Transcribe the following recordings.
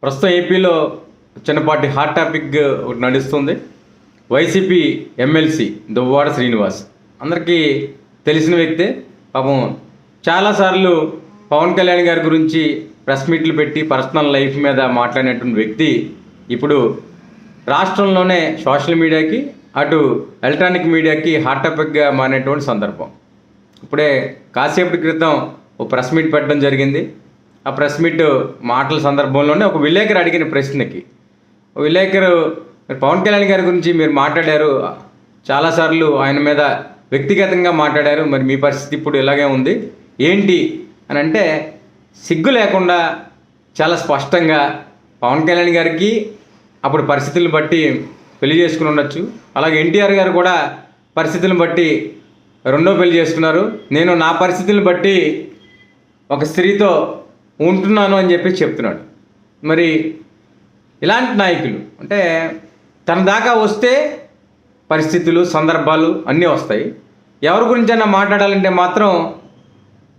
ప్రస్తుతం ఏపీలో చిన్నపాటి హాట్ టాపిక్ ఒకటి నడుస్తుంది. వైసీపీ ఎమ్మెల్సీ దువ్వాడ శ్రీనివాస్ అందరికీ తెలిసిన వ్యక్తే. పాపం చాలాసార్లు పవన్ కళ్యాణ్ గారి గురించి ప్రెస్ మీట్లు పెట్టి పర్సనల్ లైఫ్ మీద మాట్లాడినటువంటి వ్యక్తి ఇప్పుడు రాష్ట్రంలోనే సోషల్ మీడియాకి అటు ఎలక్ట్రానిక్ మీడియాకి హాట్ టాపిక్గా మారినటువంటి సందర్భం. ఇప్పుడే కాసేపటి క్రితం ఒక ప్రెస్ మీట్ పెట్టడం జరిగింది. ఆ ప్రెస్ మీట్ మాటల సందర్భంలోనే ఒక విలేకరు అడిగిన ప్రశ్నకి విలేకరు, పవన్ కళ్యాణ్ గారి గురించి మీరు మాట్లాడారు, చాలాసార్లు ఆయన మీద వ్యక్తిగతంగా మాట్లాడారు, మరి మీ పరిస్థితి ఇప్పుడు ఇలాగే ఉంది ఏంటి అని అంటే, సిగ్గు లేకుండా చాలా స్పష్టంగా పవన్ కళ్యాణ్ గారికి అప్పుడు పరిస్థితులను బట్టి పెళ్లి చేసుకుని ఉండొచ్చు, అలాగే ఎన్టీఆర్ గారు కూడా పరిస్థితులను బట్టి రెండో పెళ్లి చేసుకున్నారు, నేను నా పరిస్థితులను బట్టి ఒక స్త్రీతో ఉంటున్నాను అని చెప్పి చెప్తున్నాడు. మరి ఇలాంటి నాయకులు అంటే తన దాకా వస్తే పరిస్థితులు సందర్భాలు అన్నీ వస్తాయి, ఎవరి గురించైనా మాట్లాడాలంటే మాత్రం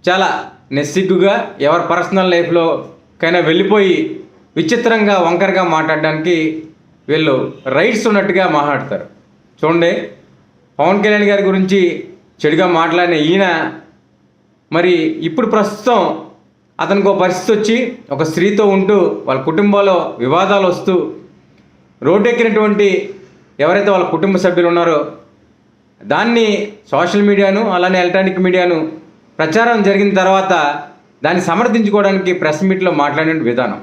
చాలా నెస్సిగ్గుగా ఎవరి పర్సనల్ లైఫ్లోకైనా వెళ్ళిపోయి విచిత్రంగా వంకరగా మాట్లాడడానికి వీళ్ళు రైట్స్ ఉన్నట్టుగా మాట్లాడతారు. చూడండి, పవన్ కళ్యాణ్ గారి గురించి చెడుగా మాట్లాడిన ఈయన మరి ఇప్పుడు ప్రస్తుతం అతనికి ఒక పరిస్థితి వచ్చి ఒక స్త్రీతో ఉంటూ వాళ్ళ కుటుంబంలో వివాదాలు వస్తూ రోడ్డెక్కినటువంటి ఎవరైతే వాళ్ళ కుటుంబ సభ్యులు ఉన్నారో దాన్ని సోషల్ మీడియాను అలానే ఎలక్ట్రానిక్ మీడియాను ప్రచారం జరిగిన తర్వాత దాన్ని సమర్థించుకోవడానికి ప్రెస్ మీట్లో మాట్లాడిన విధానం